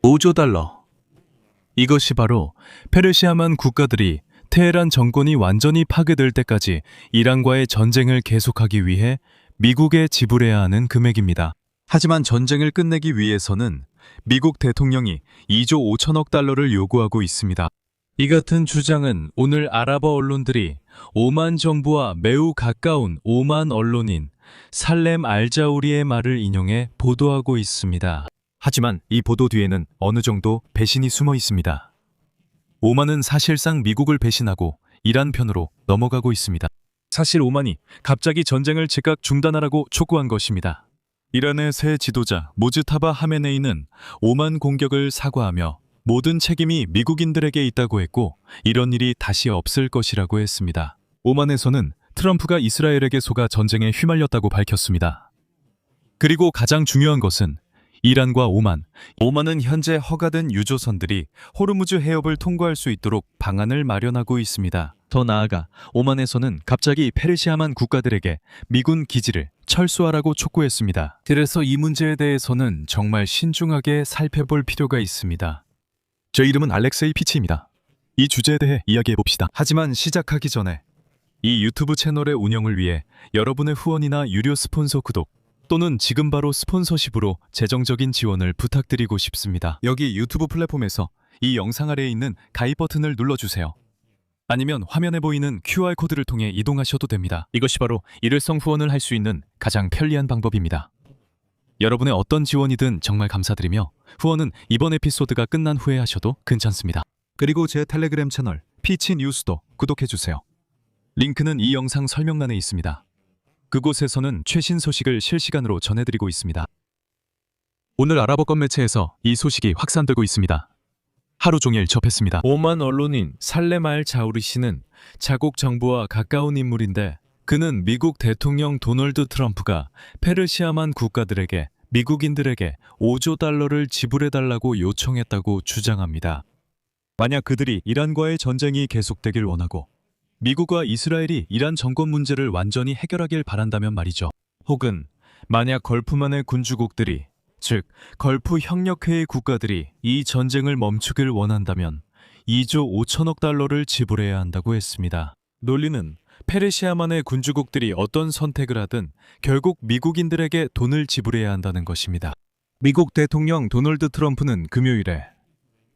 5조 달러. 이것이 바로 페르시아만 국가들이 테헤란 정권이 완전히 파괴될 때까지 이란과의 전쟁을 계속하기 위해 미국에 지불해야 하는 금액입니다. 하지만 전쟁을 끝내기 위해서는 미국 대통령이 2조 5천억 달러를 요구하고 있습니다. 이 같은 주장은 오늘 아랍어 언론들이 오만 정부와 매우 가까운 오만 언론인 살렘 알자우리의 말을 인용해 보도하고 있습니다. 하지만 이 보도 뒤에는 어느 정도 배신이 숨어 있습니다. 오만은 사실상 미국을 배신하고 이란 편으로 넘어가고 있습니다. 사실 오만이 갑자기 전쟁을 즉각 중단하라고 촉구한 것입니다. 이란의 새 지도자 모즈타바 하메네이는 오만 공격을 사과하며 모든 책임이 미국인들에게 있다고 했고 이런 일이 다시 없을 것이라고 했습니다. 오만에서는 트럼프가 이스라엘에게 속아 전쟁에 휘말렸다고 밝혔습니다. 그리고 가장 중요한 것은 이란과 오만은 현재 허가된 유조선들이 호르무즈 해협을 통과할 수 있도록 방안을 마련하고 있습니다. 더 나아가 오만에서는 갑자기 페르시아만 국가들에게 미군 기지를 철수하라고 촉구했습니다. 그래서 이 문제에 대해서는 정말 신중하게 살펴볼 필요가 있습니다. 제 이름은 알렉세이 피치입니다. 이 주제에 대해 이야기해 봅시다. 하지만 시작하기 전에 이 유튜브 채널의 운영을 위해 여러분의 후원이나 유료 스폰서 구독 또는 지금 바로 스폰서십으로 재정적인 지원을 부탁드리고 싶습니다. 여기 유튜브 플랫폼에서 이 영상 아래에 있는 가입 버튼을 눌러주세요. 아니면 화면에 보이는 QR코드를 통해 이동하셔도 됩니다. 이것이 바로 일회성 후원을 할 수 있는 가장 편리한 방법입니다. 여러분의 어떤 지원이든 정말 감사드리며 후원은 이번 에피소드가 끝난 후에 하셔도 괜찮습니다. 그리고 제 텔레그램 채널 피치 뉴스도 구독해주세요. 링크는 이 영상 설명란에 있습니다. 그곳에서는 최신 소식을 실시간으로 전해드리고 있습니다. 오늘 아랍어권 매체에서 이 소식이 확산되고 있습니다. 하루 종일 접했습니다. 오만 언론인 살렘 알 자우리 씨는 자국 정부와 가까운 인물인데 그는 미국 대통령 도널드 트럼프가 페르시아만 국가들에게 미국인들에게 5조 달러를 지불해달라고 요청했다고 주장합니다. 만약 그들이 이란과의 전쟁이 계속되길 원하고 미국과 이스라엘이 이란 정권 문제를 완전히 해결하길 바란다면 말이죠. 혹은 만약 걸프만의 군주국들이 즉 걸프 협력회의 국가들이 이 전쟁을 멈추길 원한다면 2조 5천억 달러를 지불해야 한다고 했습니다. 논리는 페르시아만의 군주국들이 어떤 선택을 하든 결국 미국인들에게 돈을 지불해야 한다는 것입니다. 미국 대통령 도널드 트럼프는 금요일에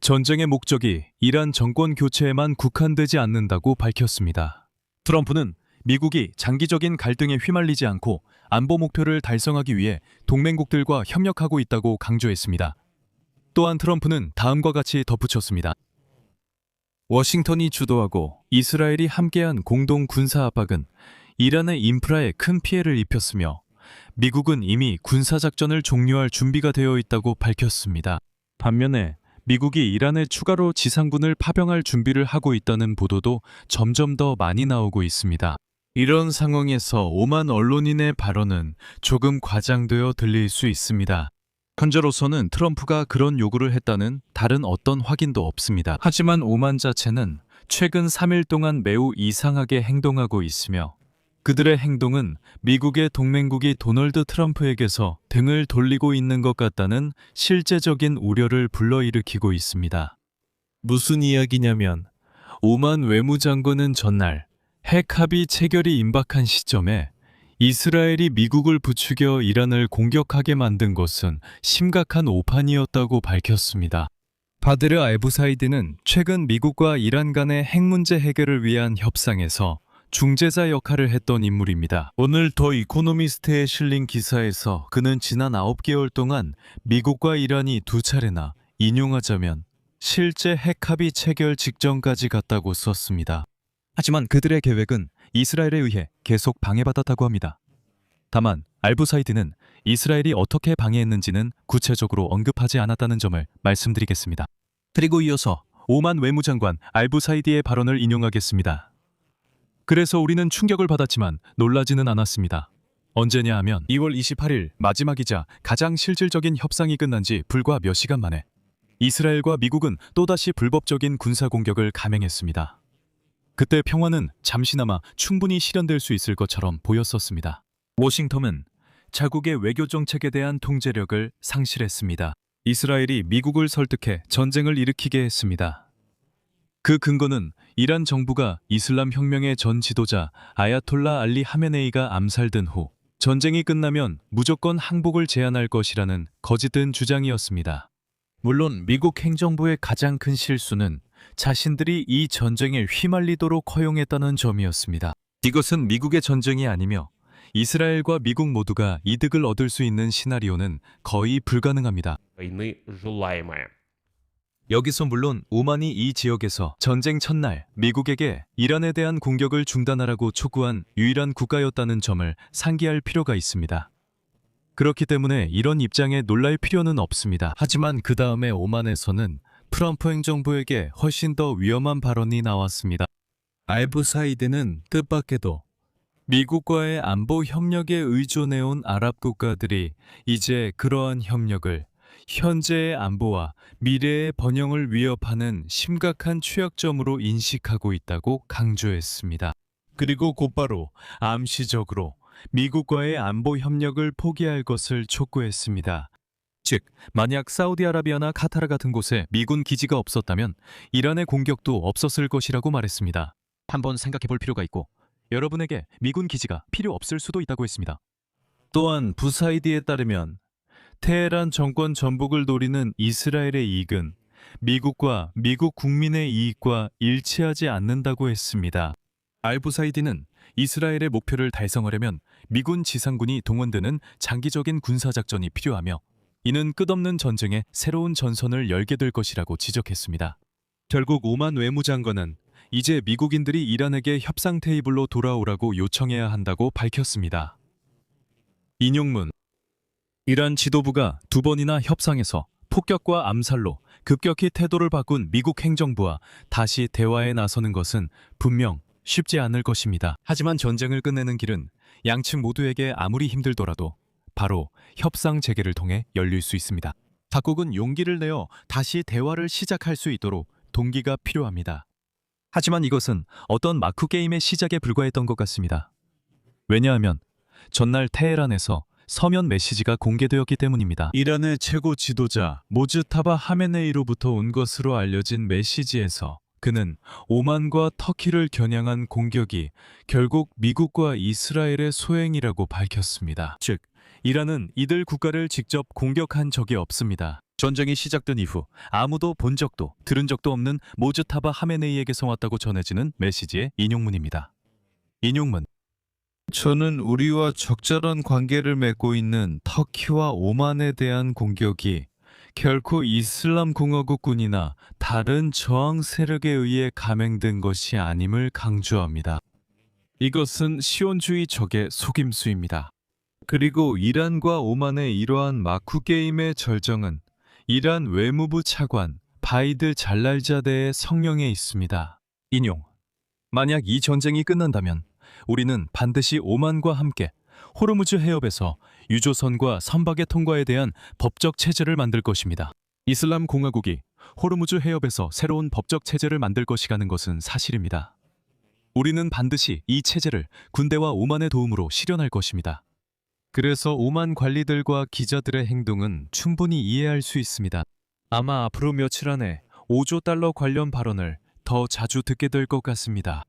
전쟁의 목적이 이란 정권 교체에만 국한되지 않는다고 밝혔습니다. 트럼프는 미국이 장기적인 갈등에 휘말리지 않고 안보 목표를 달성하기 위해 동맹국들과 협력하고 있다고 강조했습니다. 또한 트럼프는 다음과 같이 덧붙였습니다. 워싱턴이 주도하고 이스라엘이 함께한 공동 군사 압박은 이란의 인프라에 큰 피해를 입혔으며 미국은 이미 군사작전을 종료할 준비가 되어 있다고 밝혔습니다. 반면에 미국이 이란에 추가로 지상군을 파병할 준비를 하고 있다는 보도도 점점 더 많이 나오고 있습니다. 이런 상황에서 오만 언론인의 발언은 조금 과장되어 들릴 수 있습니다. 현재로서는 트럼프가 그런 요구를 했다는 다른 어떤 확인도 없습니다. 하지만 오만 자체는 최근 3일 동안 매우 이상하게 행동하고 있으며 그들의 행동은 미국의 동맹국이 도널드 트럼프에게서 등을 돌리고 있는 것 같다는 실제적인 우려를 불러일으키고 있습니다. 무슨 이야기냐면 오만 외무장관은 전날 핵 합의 체결이 임박한 시점에 이스라엘이 미국을 부추겨 이란을 공격하게 만든 것은 심각한 오판이었다고 밝혔습니다. 바드르 알부사이드는 최근 미국과 이란 간의 핵 문제 해결을 위한 협상에서 중재자 역할을 했던 인물입니다. 오늘 더 이코노미스트에 실린 기사에서 그는 지난 9개월 동안 미국과 이란이 2차례나 인용하자면 실제 핵 합의 체결 직전까지 갔다고 썼습니다. 하지만 그들의 계획은 이스라엘에 의해 계속 방해받았다고 합니다. 다만 알부사이드는 이스라엘이 어떻게 방해했는지는 구체적으로 언급하지 않았다는 점을 말씀드리겠습니다. 그리고 이어서 오만 외무장관 알부사이드의 발언을 인용하겠습니다. 그래서 우리는 충격을 받았지만 놀라지는 않았습니다. 언제냐 하면 2월 28일 마지막이자 가장 실질적인 협상이 끝난 지 불과 몇 시간 만에 이스라엘과 미국은 또다시 불법적인 군사 공격을 감행했습니다. 그때 평화는 잠시나마 충분히 실현될 수 있을 것처럼 보였었습니다. 워싱턴은 자국의 외교 정책에 대한 통제력을 상실했습니다. 이스라엘이 미국을 설득해 전쟁을 일으키게 했습니다. 그 근거는 이란 정부가 이슬람 혁명의 전 지도자 아야톨라 알리 하메네이가 암살된 후 전쟁이 끝나면 무조건 항복을 제안할 것이라는 거짓된 주장이었습니다. 물론 미국 행정부의 가장 큰 실수는 자신들이 이 전쟁에 휘말리도록 허용했다는 점이었습니다. 이것은 미국의 전쟁이 아니며 이스라엘과 미국 모두가 이득을 얻을 수 있는 시나리오는 거의 불가능합니다. войны желаемое. 여기서 물론 오만이 이 지역에서 전쟁 첫날 미국에게 이란에 대한 공격을 중단하라고 촉구한 유일한 국가였다는 점을 상기할 필요가 있습니다. 그렇기 때문에 이런 입장에 놀랄 필요는 없습니다. 하지만 그 다음에 오만에서는 트럼프 행정부에게 훨씬 더 위험한 발언이 나왔습니다. 알부사이드는 뜻밖에도 미국과의 안보 협력에 의존해온 아랍 국가들이 이제 그러한 협력을 현재의 안보와 미래의 번영을 위협하는 심각한 취약점으로 인식하고 있다고 강조했습니다. 그리고 곧바로 암시적으로 미국과의 안보 협력을 포기할 것을 촉구했습니다. 즉, 만약 사우디아라비아나 카타르 같은 곳에 미군 기지가 없었다면 이란의 공격도 없었을 것이라고 말했습니다. 한번 생각해 볼 필요가 있고 여러분에게 미군 기지가 필요 없을 수도 있다고 했습니다. 또한 부사이디에 따르면 테헤란 정권 전복을 노리는 이스라엘의 이익은 미국과 미국 국민의 이익과 일치하지 않는다고 했습니다. 알부사이디는 이스라엘의 목표를 달성하려면 미군 지상군이 동원되는 장기적인 군사작전이 필요하며 이는 끝없는 전쟁의 새로운 전선을 열게 될 것이라고 지적했습니다. 결국 오만 외무장관은 이제 미국인들이 이란에게 협상 테이블로 돌아오라고 요청해야 한다고 밝혔습니다. 인용문 이란 지도부가 두 번이나 협상에서 폭격과 암살로 급격히 태도를 바꾼 미국 행정부와 다시 대화에 나서는 것은 분명 쉽지 않을 것입니다. 하지만 전쟁을 끝내는 길은 양측 모두에게 아무리 힘들더라도 바로 협상 재개를 통해 열릴 수 있습니다. 각국은 용기를 내어 다시 대화를 시작할 수 있도록 동기가 필요합니다. 하지만 이것은 어떤 마크 게임의 시작에 불과했던 것 같습니다. 왜냐하면 전날 테헤란에서 서면 메시지가 공개되었기 때문입니다. 이란의 최고 지도자 모즈타바 하메네이로부터 온 것으로 알려진 메시지에서 그는 오만과 터키를 겨냥한 공격이 결국 미국과 이스라엘의 소행이라고 밝혔습니다. 즉, 이란은 이들 국가를 직접 공격한 적이 없습니다. 전쟁이 시작된 이후 아무도 본 적도 들은 적도 없는 모즈타바 하메네이에게서 왔다고 전해지는 메시지의 인용문입니다. 인용문 저는 우리와 적절한 관계를 맺고 있는 터키와 오만에 대한 공격이 결코 이슬람 공화국군이나 다른 저항 세력에 의해 감행된 것이 아님을 강조합니다. 이것은 시온주의 적의 속임수입니다. 그리고 이란과 오만의 이러한 마쿠 게임의 절정은 이란 외무부 차관 바이드 잘랄자데의 성명에 있습니다. 인용 만약 이 전쟁이 끝난다면 우리는 반드시 오만과 함께 호르무즈 해협에서 유조선과 선박의 통과에 대한 법적 체제를 만들 것입니다. 이슬람 공화국이 호르무즈 해협에서 새로운 법적 체제를 만들 것이라는 것은 사실입니다. 우리는 반드시 이 체제를 군대와 오만의 도움으로 실현할 것입니다. 그래서 오만 관리들과 기자들의 행동은 충분히 이해할 수 있습니다. 아마 앞으로 며칠 안에 5조 달러 관련 발언을 더 자주 듣게 될 것 같습니다.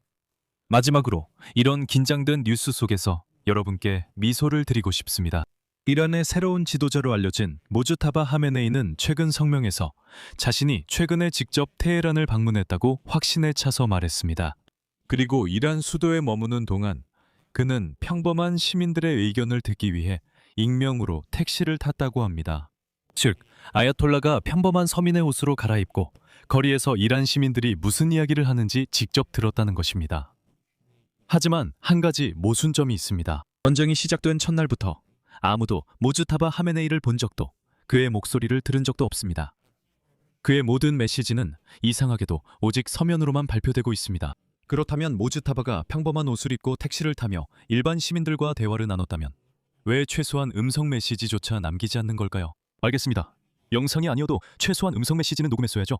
마지막으로 이런 긴장된 뉴스 속에서 여러분께 미소를 드리고 싶습니다. 이란의 새로운 지도자로 알려진 모즈타바 하메네이는 최근 성명에서 자신이 최근에 직접 테헤란을 방문했다고 확신에 차서 말했습니다. 그리고 이란 수도에 머무는 동안 그는 평범한 시민들의 의견을 듣기 위해 익명으로 택시를 탔다고 합니다. 즉, 아야톨라가 평범한 서민의 옷으로 갈아입고 거리에서 이란 시민들이 무슨 이야기를 하는지 직접 들었다는 것입니다. 하지만 한 가지 모순점이 있습니다. 전쟁이 시작된 첫날부터 아무도 모즈타바 하메네이를 본 적도 그의 목소리를 들은 적도 없습니다. 그의 모든 메시지는 이상하게도 오직 서면으로만 발표되고 있습니다. 그렇다면 모즈타바가 평범한 옷을 입고 택시를 타며 일반 시민들과 대화를 나눴다면 왜 최소한 음성 메시지조차 남기지 않는 걸까요? 알겠습니다. 영상이 아니어도 최소한 음성 메시지는 녹음했어야죠.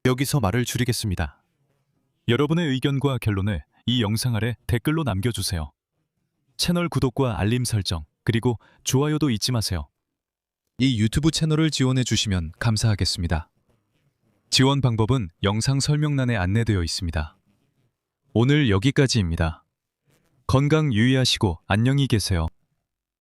여기서 말을 줄이겠습니다. 여러분의 의견과 결론을 이 영상 아래 댓글로 남겨주세요. 채널 구독과 알림 설정, 그리고 좋아요도 잊지 마세요. 이 유튜브 채널을 지원해 주시면 감사하겠습니다. 지원 방법은 영상 설명란에 안내되어 있습니다. 오늘 여기까지입니다. 건강 유의하시고 안녕히 계세요.